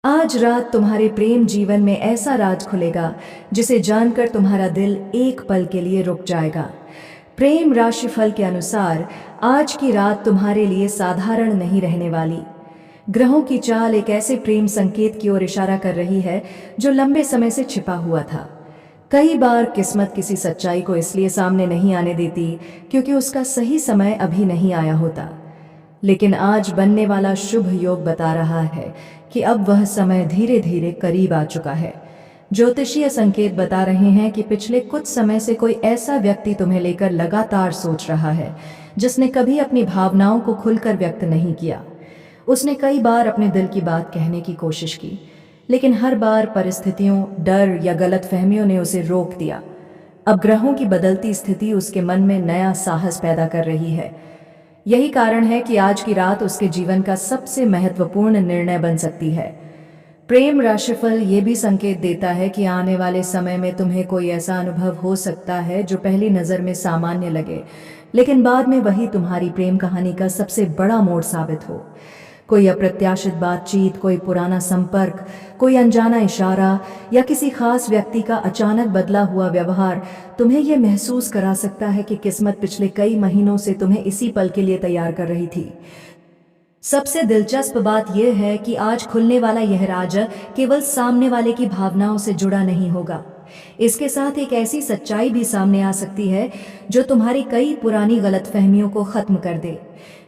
आज रात तुम्हारे प्रेम जीवन में ऐसा राज खुलेगा जिसे जानकर तुम्हारा दिल एक पल के लिए रुक जाएगा। प्रेम राशिफल के अनुसार आज की रात तुम्हारे लिए साधारण नहीं रहने वाली। ग्रहों की चाल एक ऐसे प्रेम संकेत की ओर इशारा कर रही है जो लंबे समय से छिपा हुआ था। कई बार किस्मत किसी सच्चाई को इसलिए सामने नहीं आने देती क्योंकि उसका सही समय अभी नहीं आया होता, लेकिन आज बनने वाला शुभ योग बता रहा है कि अब वह समय धीरे धीरे करीब आ चुका है। ज्योतिषीय संकेत बता रहे हैं कि पिछले कुछ समय से कोई ऐसा व्यक्ति तुम्हें लेकर लगातार सोच रहा है जिसने कभी अपनी भावनाओं को खुलकर व्यक्त नहीं किया। उसने कई बार अपने दिल की बात कहने की कोशिश की, लेकिन हर बार परिस्थितियों, डर या गलतफहमियों ने उसे रोक दिया। अब ग्रहों की बदलती स्थिति उसके मन में नया साहस पैदा कर रही है। यही कारण है कि आज की रात उसके जीवन का सबसे महत्वपूर्ण निर्णय बन सकती है। प्रेम राशिफल ये भी संकेत देता है कि आने वाले समय में तुम्हें कोई ऐसा अनुभव हो सकता है जो पहली नज़र में सामान्य लगे, लेकिन बाद में वही तुम्हारी प्रेम कहानी का सबसे बड़ा मोड़ साबित हो। कोई अप्रत्याशित बातचीत, कोई पुराना संपर्क, कोई अनजाना इशारा या किसी खास व्यक्ति का अचानक बदला हुआ व्यवहार तुम्हें यह महसूस करा सकता है कि किस्मत पिछले कई महीनों से तुम्हें इसी पल के लिए तैयार कर रही थी। सबसे दिलचस्प बात यह है कि आज खुलने वाला यह राज केवल सामने वाले की भावनाओं से जुड़ा नहीं होगा। इसके साथ एक ऐसी सच्चाई भी सामने आ सकती है जो तुम्हारी कई पुरानी गलतफहमियों को खत्म कर दे।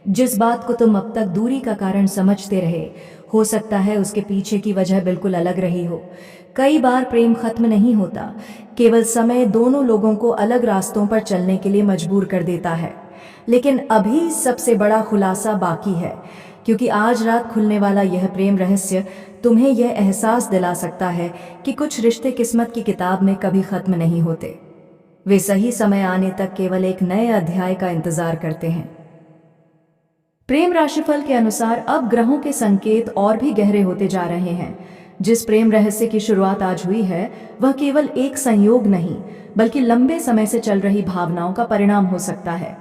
जिस बात को तुम अब तक दूरी का कारण समझते रहे, हो सकता है उसके पीछे की वजह बिल्कुल अलग रही हो। कई बार प्रेम खत्म नहीं होता, केवल समय दोनों लोगों को अलग रास्तों पर चलने के लिए मजबूर कर देता है। लेकिन अभी सबसे बड़ा खुलासा बाकी है, क्योंकि आज रात खुलने वाला यह प्रेम रहस्य तुम्हें यह एहसास दिला सकता है कि कुछ रिश्ते किस्मत की किताब में कभी खत्म नहीं होते। वे सही समय आने तक केवल एक नए अध्याय का इंतजार करते हैं। प्रेम राशिफल के अनुसार अब ग्रहों के संकेत और भी गहरे होते जा रहे हैं। जिस प्रेम रहस्य की शुरुआत आज हुई है वह केवल एक संयोग नहीं, बल्कि लंबे समय से चल रही भावनाओं का परिणाम हो सकता है।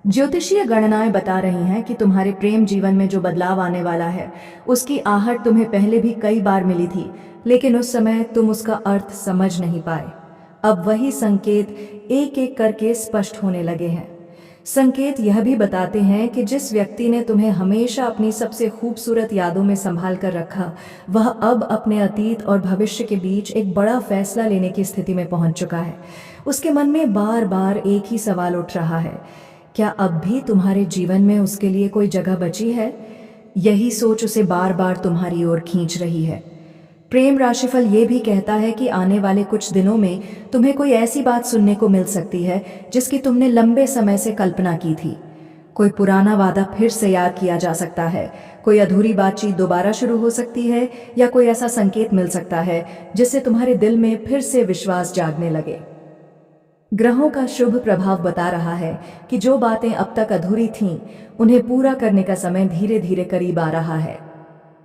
ज्योतिषीय गणनाएं बता रही हैं कि तुम्हारे प्रेम जीवन में जो बदलाव आने वाला है उसकी आहट तुम्हें पहले भी कई बार मिली थी, लेकिन उस समय तुम उसका अर्थ समझ नहीं पाए। अब वही संकेत एक एक करके स्पष्ट होने लगे हैं। संकेत यह भी बताते हैं कि जिस व्यक्ति ने तुम्हें हमेशा अपनी सबसे खूबसूरत यादों में संभाल कर रखा, वह अब अपने अतीत और भविष्य के बीच एक बड़ा फैसला लेने की स्थिति में पहुंच चुका है। उसके मन में बार बार एक ही सवाल उठ रहा है, क्या अब भी तुम्हारे जीवन में उसके लिए कोई जगह बची है? यही सोच उसे बार बार तुम्हारी ओर खींच रही है। प्रेम राशिफल ये भी कहता है कि आने वाले कुछ दिनों में तुम्हें कोई ऐसी बात सुनने को मिल सकती है जिसकी तुमने लंबे समय से कल्पना की थी। कोई पुराना वादा फिर से याद किया जा सकता है, कोई अधूरी बातचीत दोबारा शुरू हो सकती है, या कोई ऐसा संकेत मिल सकता है जिससे तुम्हारे दिल में फिर से विश्वास जागने लगे। ग्रहों का शुभ प्रभाव बता रहा है कि जो बातें अब तक अधूरी थीं, उन्हें पूरा करने का समय धीरे धीरे करीब आ रहा है।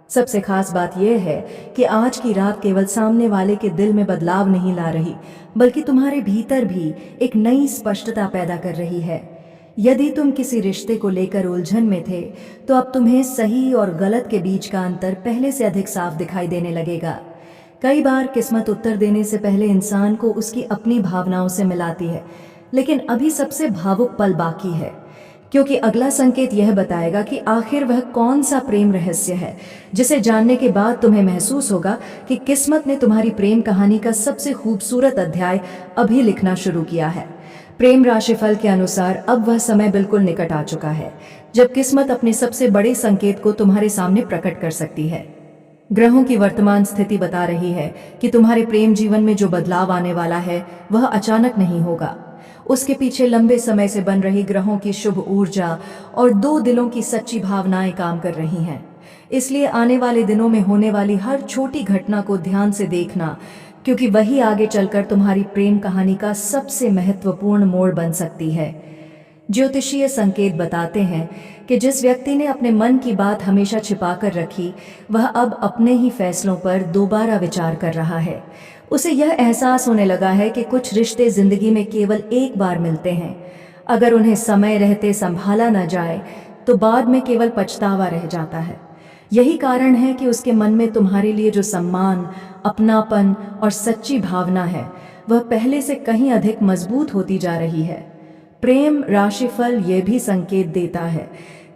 सबसे खास बात यह है कि आज की रात केवल सामने वाले के दिल में बदलाव नहीं ला रही, बल्कि तुम्हारे भीतर भी एक नई स्पष्टता पैदा कर रही है। यदि तुम किसी रिश्ते को लेकर उलझन में थे, तो अब तुम्हें सही और गलत के बीच का अंतर पहले से अधिक साफ दिखाई देने लगेगा। कई बार किस्मत उत्तर देने से पहले इंसान को उसकी अपनी भावनाओं से मिलाती है, लेकिन अभी सबसे भावुक पल बाकी है, क्योंकि अगला संकेत यह बताएगा कि आखिर वह कौन सा प्रेम रहस्य है जिसे जानने के बाद तुम्हें महसूस होगा कि किस्मत ने तुम्हारी प्रेम कहानी का सबसे खूबसूरत अध्याय अभी लिखना शुरू किया है। प्रेम राशिफल के अनुसार अब वह समय बिल्कुल निकट आ चुका है जब किस्मत अपने सबसे बड़े संकेत को तुम्हारे सामने प्रकट कर सकती है। ग्रहों की वर्तमान स्थिति बता रही है कि तुम्हारे प्रेम जीवन में जो बदलाव आने वाला है वह अचानक नहीं होगा। उसके पीछे लंबे समय से बन रही ग्रहों की शुभ ऊर्जा और दो दिलों की सच्ची भावनाएं काम कर रही हैं। इसलिए आने वाले दिनों में होने वाली हर छोटी घटना को ध्यान से देखना, क्योंकि वही आगे चलकर तुम्हारी प्रेम कहानी का सबसे महत्वपूर्ण मोड़ बन सकती है। ज्योतिषीय संकेत बताते हैं कि जिस व्यक्ति ने अपने मन की बात हमेशा छिपा कर रखी, वह अब अपने ही फैसलों पर दोबारा विचार कर रहा है। उसे यह एहसास होने लगा है कि कुछ रिश्ते जिंदगी में केवल एक बार मिलते हैं। अगर उन्हें समय रहते संभाला न जाए तो बाद में केवल पछतावा रह जाता है। यही कारण है कि उसके मन में तुम्हारे लिए जो सम्मान, अपनापन और सच्ची भावना है, वह पहले से कहीं अधिक मजबूत होती जा रही है। प्रेम राशिफल ये भी संकेत देता है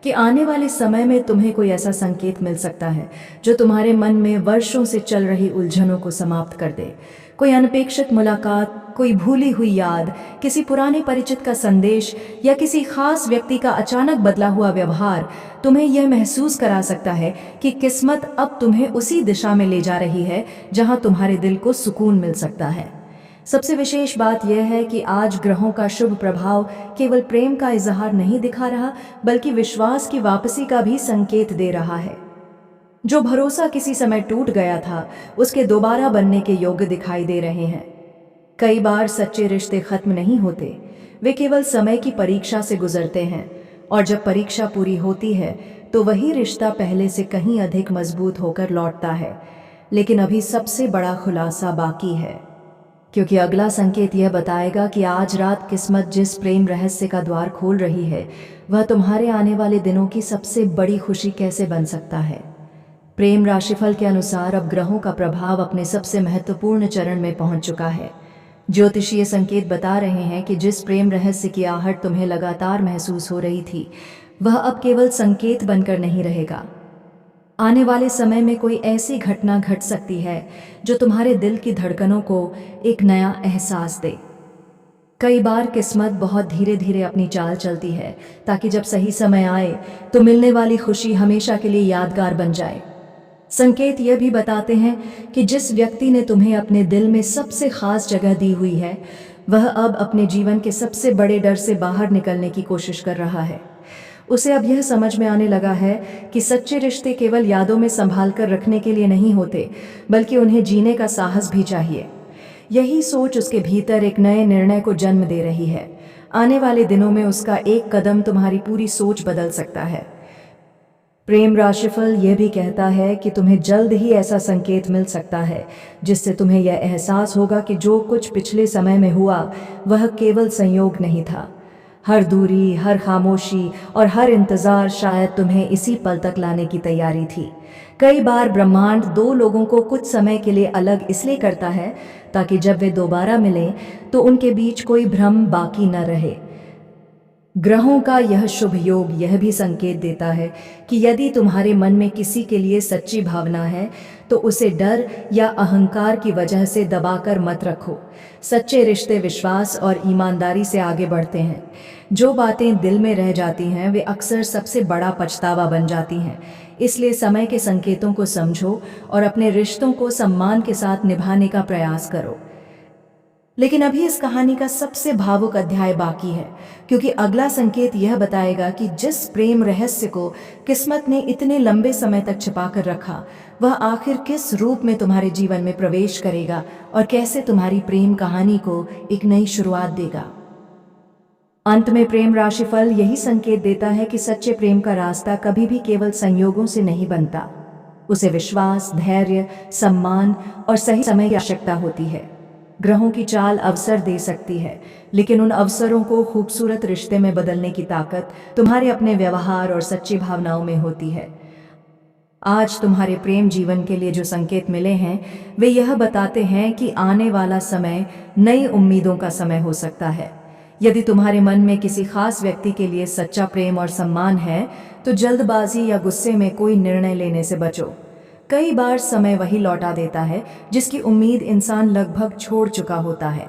कि आने वाले समय में तुम्हें कोई ऐसा संकेत मिल सकता है जो तुम्हारे मन में वर्षों से चल रही उलझनों को समाप्त कर दे। कोई अनपेक्षित मुलाकात, कोई भूली हुई याद, किसी पुराने परिचित का संदेश या किसी खास व्यक्ति का अचानक बदला हुआ व्यवहार तुम्हें यह महसूस करा सकता है कि किस्मत अब तुम्हें उसी दिशा में ले जा रही है जहां तुम्हारे दिल को सुकून मिल सकता है। सबसे विशेष बात यह है कि आज ग्रहों का शुभ प्रभाव केवल प्रेम का इजहार नहीं दिखा रहा, बल्कि विश्वास की वापसी का भी संकेत दे रहा है। जो भरोसा किसी समय टूट गया था, उसके दोबारा बनने के योग्य दिखाई दे रहे हैं। कई बार सच्चे रिश्ते खत्म नहीं होते, वे केवल समय की परीक्षा से गुजरते हैं, और जब परीक्षा पूरी होती है तो वही रिश्ता पहले से कहीं अधिक मजबूत होकर लौटता है। लेकिन अभी सबसे बड़ा खुलासा बाकी है, क्योंकि अगला संकेत यह बताएगा कि आज रात किस्मत जिस प्रेम रहस्य का द्वार खोल रही है, वह तुम्हारे आने वाले दिनों की सबसे बड़ी खुशी कैसे बन सकता है। प्रेम राशिफल के अनुसार अब ग्रहों का प्रभाव अपने सबसे महत्वपूर्ण चरण में पहुंच चुका है। ज्योतिषीय संकेत बता रहे हैं कि जिस प्रेम रहस्य की आहट तुम्हें लगातार महसूस हो रही थी, वह अब केवल संकेत बनकर नहीं रहेगा। आने वाले समय में कोई ऐसी घटना घट सकती है जो तुम्हारे दिल की धड़कनों को एक नया एहसास दे। कई बार किस्मत बहुत धीरे धीरे अपनी चाल चलती है, ताकि जब सही समय आए तो मिलने वाली खुशी हमेशा के लिए यादगार बन जाए। संकेत यह भी बताते हैं कि जिस व्यक्ति ने तुम्हें अपने दिल में सबसे खास जगह दी हुई है, वह अब अपने जीवन के सबसे बड़े डर से बाहर निकलने की कोशिश कर रहा है। उसे अब यह समझ में आने लगा है कि सच्चे रिश्ते केवल यादों में संभाल कर रखने के लिए नहीं होते, बल्कि उन्हें जीने का साहस भी चाहिए। यही सोच उसके भीतर एक नए निर्णय को जन्म दे रही है। आने वाले दिनों में उसका एक कदम तुम्हारी पूरी सोच बदल सकता है। प्रेम राशिफल यह भी कहता है कि तुम्हें जल्द ही ऐसा संकेत मिल सकता है जिससे तुम्हें यह एहसास होगा कि जो कुछ पिछले समय में हुआ वह केवल संयोग नहीं था। हर दूरी, हर खामोशी और हर इंतजार शायद तुम्हें इसी पल तक लाने की तैयारी थी। कई बार ब्रह्मांड दो लोगों को कुछ समय के लिए अलग इसलिए करता है ताकि जब वे दोबारा मिलें तो उनके बीच कोई भ्रम बाकी न रहे। ग्रहों का यह शुभ योग यह भी संकेत देता है कि यदि तुम्हारे मन में किसी के लिए सच्ची भावना है तो उसे डर या अहंकार की वजह से दबाकर मत रखो। सच्चे रिश्ते विश्वास और ईमानदारी से आगे बढ़ते हैं। जो बातें दिल में रह जाती हैं वे अक्सर सबसे बड़ा पछतावा बन जाती हैं। इसलिए समय के संकेतों को समझो और अपने रिश्तों को सम्मान के साथ निभाने का प्रयास करो। लेकिन अभी इस कहानी का सबसे भावुक अध्याय बाकी है, क्योंकि अगला संकेत यह बताएगा कि जिस प्रेम रहस्य को किस्मत ने इतने लंबे समय तक छिपा कर रखा, वह आखिर किस रूप में तुम्हारे जीवन में प्रवेश करेगा और कैसे तुम्हारी प्रेम कहानी को एक नई शुरुआत देगा। अंत में प्रेम राशिफल यही संकेत देता है कि सच्चे प्रेम का रास्ता कभी भी केवल संयोगों से नहीं बनता। उसे विश्वास, धैर्य, सम्मान और सही समय की आवश्यकता होती है। ग्रहों की चाल अवसर दे सकती है, लेकिन उन अवसरों को खूबसूरत रिश्ते में बदलने की ताकत तुम्हारे अपने व्यवहार और सच्ची भावनाओं में होती है। आज तुम्हारे प्रेम जीवन के लिए जो संकेत मिले हैं वे यह बताते हैं कि आने वाला समय नई उम्मीदों का समय हो सकता है। यदि तुम्हारे मन में किसी खास व्यक्ति के लिए सच्चा प्रेम और सम्मान है तो जल्दबाजी या गुस्से में कोई निर्णय लेने से बचो। कई बार समय वही लौटा देता है जिसकी उम्मीद इंसान लगभग छोड़ चुका होता है।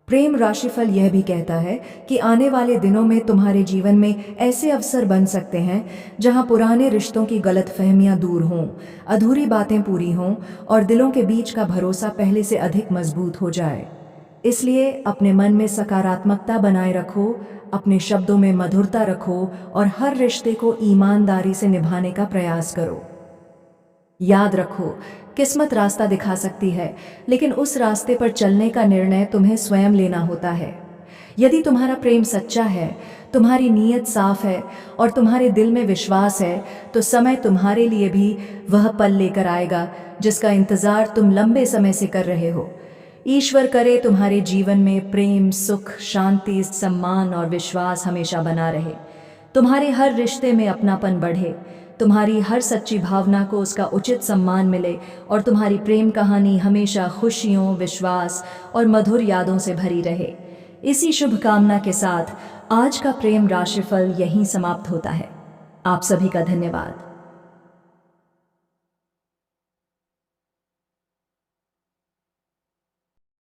प्रेम राशिफल यह भी कहता है कि आने वाले दिनों में तुम्हारे जीवन में ऐसे अवसर बन सकते हैं जहां पुराने रिश्तों की गलतफहमियां दूर हों, अधूरी बातें पूरी हों और दिलों के बीच का भरोसा पहले से अधिक मजबूत हो जाए। इसलिए अपने मन में सकारात्मकता बनाए रखो, अपने शब्दों में मधुरता रखो और हर रिश्ते को ईमानदारी से निभाने का प्रयास करो। याद रखो, किस्मत रास्ता दिखा सकती है, लेकिन उस रास्ते पर चलने का निर्णय तुम्हें स्वयं लेना होता है। यदि तुम्हारा प्रेम सच्चा है, तुम्हारी नीयत साफ है और तुम्हारे दिल में विश्वास है, तो समय तुम्हारे लिए भी वह पल लेकर आएगा जिसका इंतजार तुम लंबे समय से कर रहे हो। ईश्वर करे तुम्हारे जीवन में प्रेम, सुख, शांति, सम्मान और विश्वास हमेशा बना रहे। तुम्हारे हर रिश्ते में अपनापन बढ़े, तुम्हारी हर सच्ची भावना को उसका उचित सम्मान मिले और तुम्हारी प्रेम कहानी हमेशा खुशियों, विश्वास और मधुर यादों से भरी रहे। इसी शुभकामना के साथ आज का प्रेम राशिफल यहीं समाप्त होता है। आप सभी का धन्यवाद।